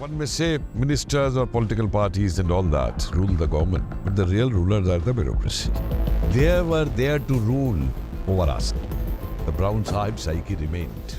One may say ministers or political parties and all that rule the government, but the real rulers are the bureaucracy. They were there to rule over us. The Brown Sahib psyche remained.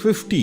50,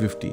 50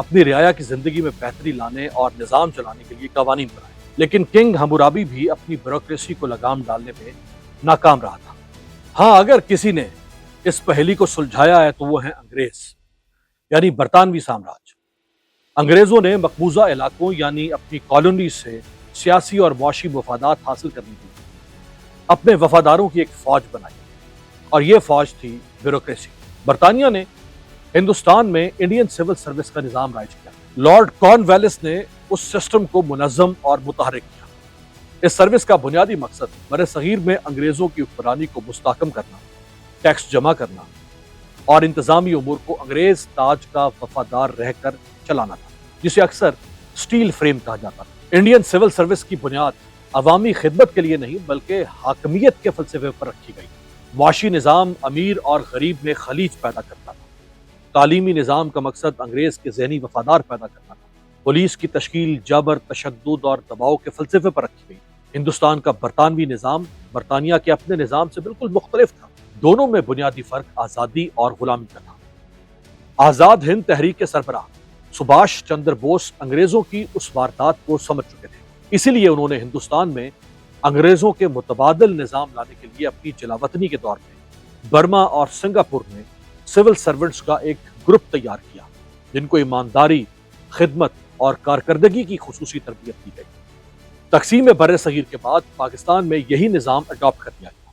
اپنی رعایا کی زندگی میں بہتری لانے اور نظام چلانے کے لیے قوانین بنائے، لیکن کنگ حمورابی بھی اپنی بیوروکریسی کو لگام ڈالنے میں ناکام رہا تھا۔ ہاں، اگر کسی نے اس پہیلی کو سلجھایا ہے تو وہ ہیں انگریز، یعنی برطانوی سامراج۔ انگریزوں نے مقبوضہ علاقوں یعنی اپنی کالونیز سے سیاسی اور معاشی مفادات حاصل کرنے کے لیے اپنے وفاداروں کی ایک فوج بنائی، اور یہ فوج تھی بیوروکریسی۔ برطانیہ نے ہندوستان میں انڈین سول سروس کا نظام رائج کیا۔ لارڈ کارن والیس نے اس سسٹم کو منظم اور متحرک کیا۔ اس سروس کا بنیادی مقصد بر صغیر میں انگریزوں کی حکمرانی کو مستحکم کرنا، ٹیکس جمع کرنا اور انتظامی امور کو انگریز تاج کا وفادار رہ کر چلانا تھا، جسے اکثر اسٹیل فریم کہا جاتا تھا۔ انڈین سول سروس کی بنیاد عوامی خدمت کے لیے نہیں بلکہ حاکمیت کے فلسفے پر رکھی گئی۔ معاشی نظام امیر اور غریب میں خلیج پیدا کرتا تھا۔ تعلیمی نظام کا مقصد انگریز کے ذہنی وفادار پیدا کرنا تھا۔ پولیس کی تشکیل جبر، تشدد اور دباؤ کے فلسفے پر رکھی گئی۔ ہندوستان کا برطانوی نظام برطانیہ کے اپنے نظام سے بالکل مختلف تھا۔ دونوں میں بنیادی فرق آزادی اور غلامی کا تھا۔ آزاد ہند تحریک کے سربراہ سبھاش چندر بوس انگریزوں کی اس واردات کو سمجھ چکے تھے، اسی لیے انہوں نے ہندوستان میں انگریزوں کے متبادل نظام لانے کے لیے اپنی جلاوطنی کے دور میں برما اور سنگاپور میں سول سرونٹس کا ایک گروپ تیار کیا، جن کو ایمانداری، خدمت اور کارکردگی کی خصوصی تربیت دی گئی۔ تقسیم بر صغیر کے بعد پاکستان میں یہی نظام اڈاپٹ کر دیا گیا۔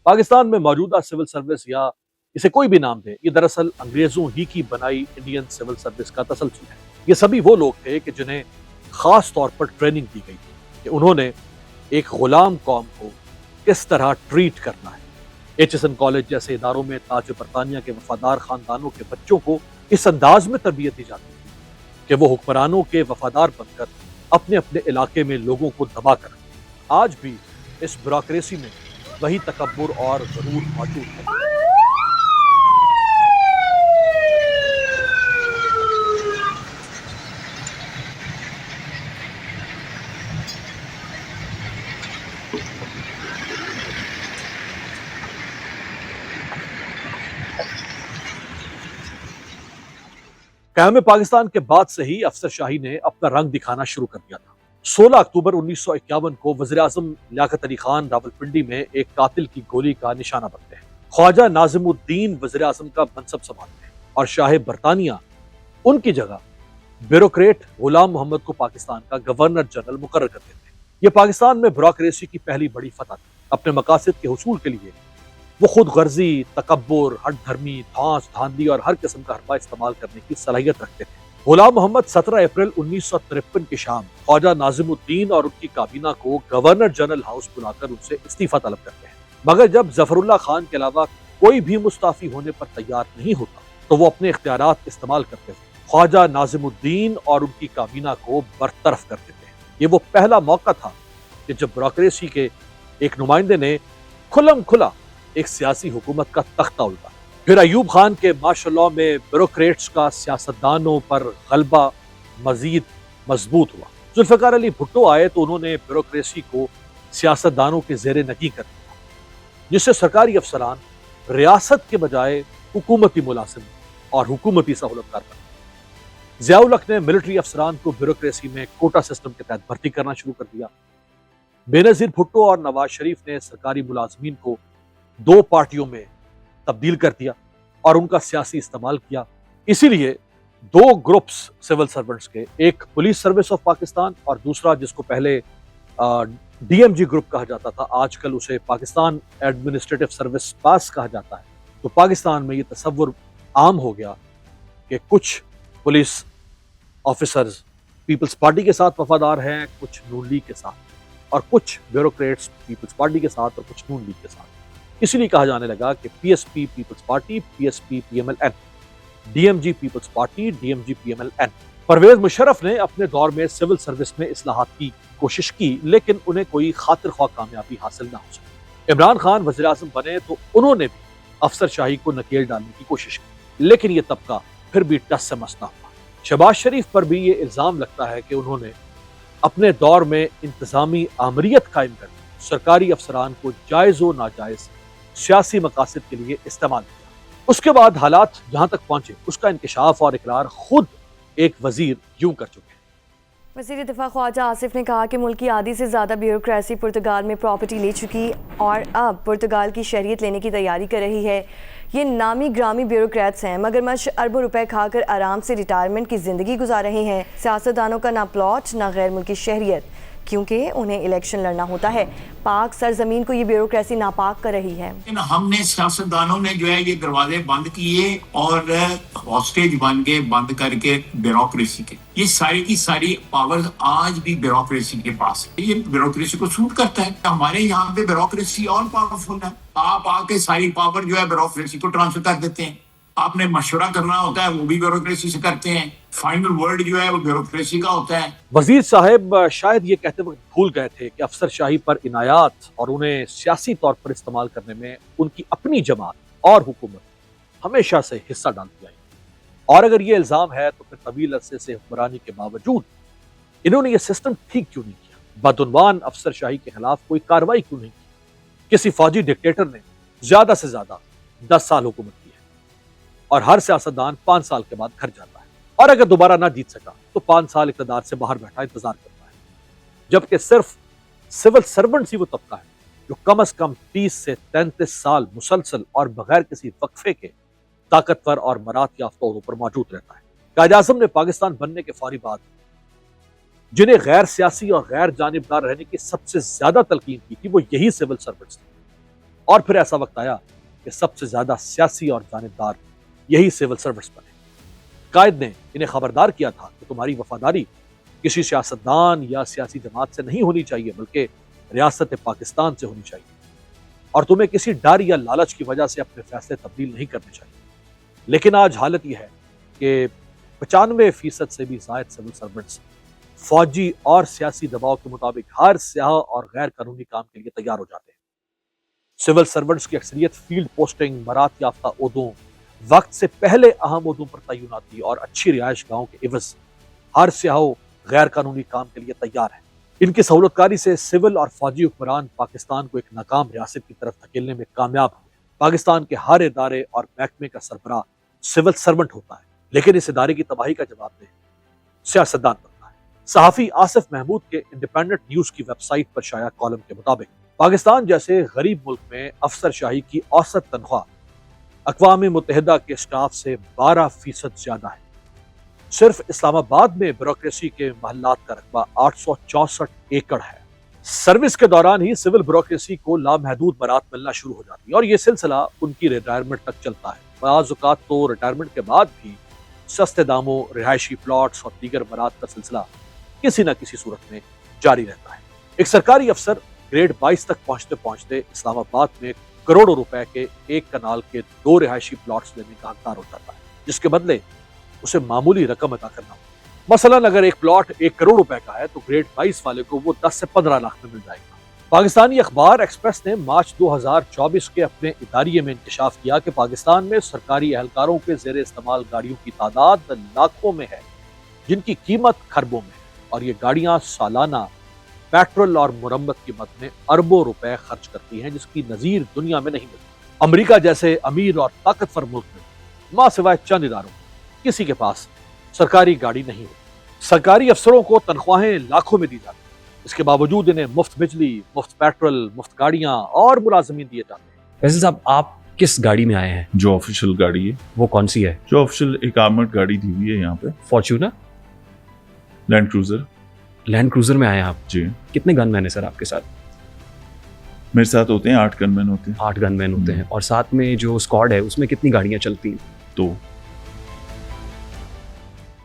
پاکستان میں موجودہ سول سروس یا اسے کوئی بھی نام دے، یہ دراصل انگریزوں ہی کی بنائی انڈین سول سروس کا تسلسل ہے۔ یہ سبھی وہ لوگ تھے کہ جنہیں خاص طور پر ٹریننگ دی گئی تھی کہ انہوں نے ایک غلام قوم کو کس طرح ٹریٹ کرنا ہے۔ ایچ ایس این کالج جیسے اداروں میں تاج برطانیہ کے وفادار خاندانوں کے بچوں کو اس انداز میں تربیت دی جاتی تھی کہ وہ حکمرانوں کے وفادار بن کر اپنے اپنے علاقے میں لوگوں کو دبا کر رکھیں۔ آج بھی اس بیوروکریسی میں وہی تکبر اور غرور موجود ہے۔ قیام پاکستان کے بعد سے ہی افسر شاہی نے اپنا رنگ دکھانا شروع کر دیا تھا۔ 16 اکتوبر 1951 کو وزیر اعظم لیاقت علی خان راولپنڈی میں ایک قاتل کی گولی کا نشانہ بنتے ہیں۔ خواجہ ناظم الدین وزیر اعظم کا منصب سنبھالتے ہیں اور شاہ برطانیہ ان کی جگہ بیوروکریٹ غلام محمد کو پاکستان کا گورنر جنرل مقرر کر دیتے ہیں۔ یہ پاکستان میں بیوروکریسی کی پہلی بڑی فتح تھی۔ اپنے مقاصد کے حصول کے لیے وہ خود غرضی، تکبر، ہٹ دھرمی، دھانس دھاندلی اور ہر قسم کا حربہ استعمال کرنے کی صلاحیت رکھتے تھے۔ غلام محمد 17 اپریل 1953 کی شام خواجہ ناظم الدین اور ان کی کابینہ کو گورنر جنرل ہاؤس بلا کر ان سے استعفیٰ طلب کرتے ہیں، مگر جب ظفر اللہ خان کے علاوہ کوئی بھی مستعفی ہونے پر تیار نہیں ہوتا تو وہ اپنے اختیارات استعمال کرتے ہوئے خواجہ ناظم الدین اور ان کی کابینہ کو برطرف کر دیتے ہیں۔ یہ وہ پہلا موقع تھا کہ جب بیوروکریسی کے ایک نمائندے نے کھلم کھلا ایک سیاسی حکومت کا تختہ الٹا۔ پھر ایوب خان کے ماشاء اللہ میں بیوروکریٹس کا سیاستدانوں پر غلبہ مزید مضبوط ہوا۔ ذوالفقار علی بھٹو آئے تو انہوں نے بیوروکریسی کو سیاستدانوں کے زیر نگیں کر دیا، جس سے سرکاری افسران ریاست کے بجائے حکومتی ملازم اور حکومتی سہولت کار بنے۔ ضیاء الحق نے ملٹری افسران کو بیوروکریسی میں کوٹا سسٹم کے تحت بھرتی کرنا شروع کر دیا۔ بینظیر بھٹو اور نواز شریف نے سرکاری ملازمین کو 2 پارٹیوں میں تبدیل کر دیا اور ان کا سیاسی استعمال کیا۔ اسی لیے 2 گروپس سول سرونٹس کے، ایک پولیس سروس آف پاکستان اور دوسرا جس کو پہلے ڈی ایم جی گروپ کہا جاتا تھا، آج کل اسے پاکستان ایڈمنسٹریٹو سروس پاس کہا جاتا ہے۔ تو پاکستان میں یہ تصور عام ہو گیا کہ کچھ پولیس آفیسرز پیپلز پارٹی کے ساتھ وفادار ہیں، کچھ نون لیگ کے ساتھ، اور کچھ بیوروکریٹس پیپلز پارٹی کے ساتھ اور کچھ نون لیگ کے ساتھ۔ اسی لیے کہا جانے لگا کہ P S P Peoples Party, P S P P M L N, D M G Peoples Party, D M G P M L N. Pervez Musharraf نے اپنے دور میں سول سروس میں اصلاحات کی کوشش کی، لیکن انہیں کوئی خاطر خواہ کامیابی حاصل نہ ہو سکی۔ عمران خان وزیر اعظم بنے تو انہوں نے بھی افسر شاہی کو نکیل ڈالنے کی کوشش کی، لیکن یہ طبقہ پھر بھی ٹس سے مس نہ ہوا۔ شہباز شریف پر بھی یہ الزام لگتا ہے کہ انہوں نے اپنے دور میں انتظامی آمریت قائم کر دی، سرکاری افسران کو جائز و ناجائز سیاسی مقاصد کے لیے استعمال کیا۔ اس کے بعد حالات جہاں تک پہنچے اس کا انکشاف اور اقرار خود ایک وزیر یوں کر چکے ہیں۔ وزیر دفاع خواجہ آصف نے کہا کہ ملک کی آدھی سے زیادہ بیوروکریسی پرتگال میں پراپرٹی لے چکی اور اب پرتگال کی شہریت لینے کی تیاری کر رہی ہے۔ یہ نامی گرامی بیوروکریٹس ہیں، مگر مچ اربوں روپے کھا کر آرام سے ریٹائرمنٹ کی زندگی گزار رہے ہیں۔ سیاستدانوں کا نہ پلاٹ نہ غیر ملکی شہریت، کیونکہ انہیں الیکشن لڑنا ہوتا ہے۔ پاک سرزمین کو یہ بیوروکریسی ناپاک کر رہی ہے۔ ہم نے سیاستدانوں نے جو ہے یہ دروازے بند کیے اور ہاسٹیج بن کے بند کر کے بیوروکریسی کے، یہ ساری کی ساری پاور آج بھی بیوروکریسی کے پاس ہے۔ یہ بیوروکریسی کو سوٹ کرتا ہے۔ ہمارے یہاں پہ بیوروکریسی اور پاورفل ہے، آپ آ کے ساری پاور جو ہے بیوروکریسی کو ٹرانسفر کر دیتے ہیں۔ آپ نے مشورہ کرنا ہوتا ہے وہ بھی بیوروکریسی سے کرتے ہیں، فائنل ورڈ جو ہے وہ بیوروکریسی کا ہوتا ہے۔ وزیر صاحب شاید یہ کہتے وقت بھول گئے تھے کہ افسر شاہی پر عنایات اور انہیں سیاسی طور پر استعمال کرنے میں ان کی اپنی جماعت اور حکومت ہمیشہ سے حصہ ڈالتی آئی، اور اگر یہ الزام ہے تو پھر طویل عرصے سے حکمرانی کے باوجود انہوں نے یہ سسٹم ٹھیک کیوں نہیں کیا؟ بدعنوان افسر شاہی کے خلاف کوئی کارروائی کیوں نہیں کی؟ کسی فوجی ڈکٹیٹر نے زیادہ سے زیادہ 10 سال حکومت کی ہے اور ہر سیاستدان 5 سال کے بعد گھر جاتا ہے، اور اگر دوبارہ نہ جیت سکا تو 5 سال اقتدار سے باہر بیٹھا انتظار کرتا ہے، جبکہ صرف سول سرونٹس ہی وہ طبقہ ہے جو کم از کم 30 سے 33 سال مسلسل اور بغیر کسی وقفے کے طاقتور اور مرات یافتہ عہدوں پر موجود رہتا ہے۔ قائد اعظم نے پاکستان بننے کے فوری بعد جنہیں غیر سیاسی اور غیر جانبدار رہنے کی سب سے زیادہ تلقین کی تھی وہ یہی سول سرونٹس تھے، اور پھر ایسا وقت آیا کہ سب سے زیادہ سیاسی اور جانبدار یہی سول سرونٹس بنے۔ قائد نے انہیں خبردار کیا تھا کہ تمہاری وفاداری کسی سیاستدان یا سیاسی جماعت سے نہیں ہونی چاہیے بلکہ ریاست پاکستان سے ہونی چاہیے، اور تمہیں کسی ڈر یا لالچ کی وجہ سے اپنے فیصلے تبدیل نہیں کرنے چاہیے۔ لیکن آج حالت یہ ہے کہ 95% سے بھی زائد سول سرونٹس فوجی اور سیاسی دباؤ کے مطابق ہر سیاہ اور غیر قانونی کام کے لیے تیار ہو جاتے ہیں۔ سول سرونٹس کی اکثریت فیلڈ پوسٹنگ، مرات یافتہ عہدوں، وقت سے پہلے اہم عہدوں پر تعیناتی اور اچھی رہائش گاہوں کے عوض ہر سیاحوں غیر قانونی کام کے لیے تیار ہے۔ ان کی سہولت کاری سے سول اور فوجی حکمران پاکستان کو ایک ناکام ریاست کی طرف دھکیلنے میں کامیاب ہوئے۔ پاکستان کے ہر ادارے اور محکمے کا سربراہ سول سرونٹ ہوتا ہے، لیکن اس ادارے کی تباہی کا جواب دے سیاستدان بنتا ہے۔ صحافی آصف محمود کے انڈیپینڈنٹ نیوز کی ویب سائٹ پر شائع کالم کے مطابق پاکستان جیسے غریب ملک میں افسر شاہی کی اوسط تنخواہ اقوام متحدہ کے اسٹاف سے 12% زیادہ ہے۔ صرف اسلام آباد میں بیوروکریسی کے محلات کا رقبہ 864 ایکڑ ہے۔ سروس کے دوران ہی سول بیوروکریسی کو لامحدود برات ملنا شروع ہو جاتی ہے، اور یہ سلسلہ ان کی ریٹائرمنٹ تک چلتا ہے۔ بعض اوقات تو ریٹائرمنٹ کے بعد بھی سستے داموں، رہائشی پلاٹس اور دیگر برات کا سلسلہ کسی نہ کسی صورت میں جاری رہتا ہے۔ ایک سرکاری افسر گریڈ 22 تک پہنچتے پہنچتے اسلام آباد میں کروڑوں روپے کے ایک کنال کے 2 رہائشی پلاٹس لینے کا حقدار ہو جاتا ہے، جس کے بدلے اسے معمولی رقم ادا کرنا ہوگا۔ مثلاً اگر ایک پلاٹ 1 کروڑ روپے کا ہے تو گریڈ 22 والے کو وہ 10 سے 15 لاکھ میں مل جائے گا۔ پاکستانی اخبار ایکسپریس نے مارچ 2024 کے اپنے اداریے میں انکشاف کیا کہ پاکستان میں سرکاری اہلکاروں کے زیر استعمال گاڑیوں کی تعداد لاکھوں میں ہے، جن کی قیمت کھربوں میں ہے، اور یہ گاڑیاں سالانہ پیٹرول اور مرمت کی مد میں اربوں روپے خرچ کرتی ہیں، جس کی نظیر دنیا میں نہیں ملتی۔ امریکہ جیسے امیر اور طاقتور ملک میں ماں سوائے چند اداروں کسی کے پاس سرکاری گاڑی نہیں ہوتی۔ سرکاری افسروں کو تنخواہیں لاکھوں میں دی جاتی ہیں، اس کے باوجود انہیں مفت بجلی، مفت پیٹرول، مفت گاڑیاں اور ملازمین دیے جاتے ہیں۔ فیصل صاحب، آپ کس گاڑی میں آئے ہیں؟ جو آفیشیل گاڑی ہے، وہ کون سی ہے؟ جو آفیشیل ایک آرمڈ گاڑی دی ہوئی ہے یہاں پہ، Fortuner? Land Cruiser. Land Cruiser میں آئے ہیں آپ؟ جی۔ کتنے گن مین ہیں سر آپ کے ساتھ؟ میرے ساتھ ہوتے ہیں 8 گن مین ہوتے ہیں۔ 8 گن مین ہوتے ہیں، اور ساتھ میں جو اسکواڈ ہے اس میں کتنی گاڑیاں چلتی ہیں؟ 2۔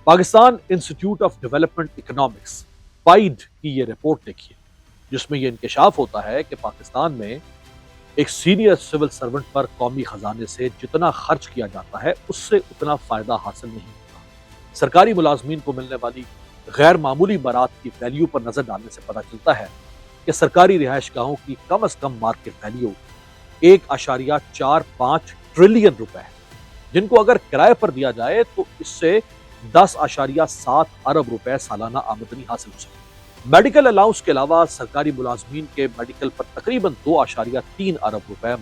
Pakistan institute of development economics PIDE کی یہ رپورٹ دیکھیے، جس میں یہ انکشاف ہوتا ہے کہ پاکستان میں ایک سینئر سول سرونٹ پر قومی خزانے سے جتنا خرچ کیا جاتا ہے اس سے اتنا فائدہ حاصل نہیں ہوتا۔ سرکاری ملازمین کو ملنے والی غیر معمولی برات کی ویلیو پر نظر ڈالنے سے پتہ چلتا ہے کہ سرکاری رہائش گاہوں کی کم از کم مارکیٹ ویلیو 1.45 ٹریلین روپے ہے، جن کو اگر کرائے پر دیا جائے تو اس سے 10.7 ارب روپے سالانہ آمدنی حاصل ہو سکتی ہے۔ میڈیکل الاؤنس کے علاوہ سرکاری ملازمین کے میڈیکل پر تقریباً 2.3 ارب روپے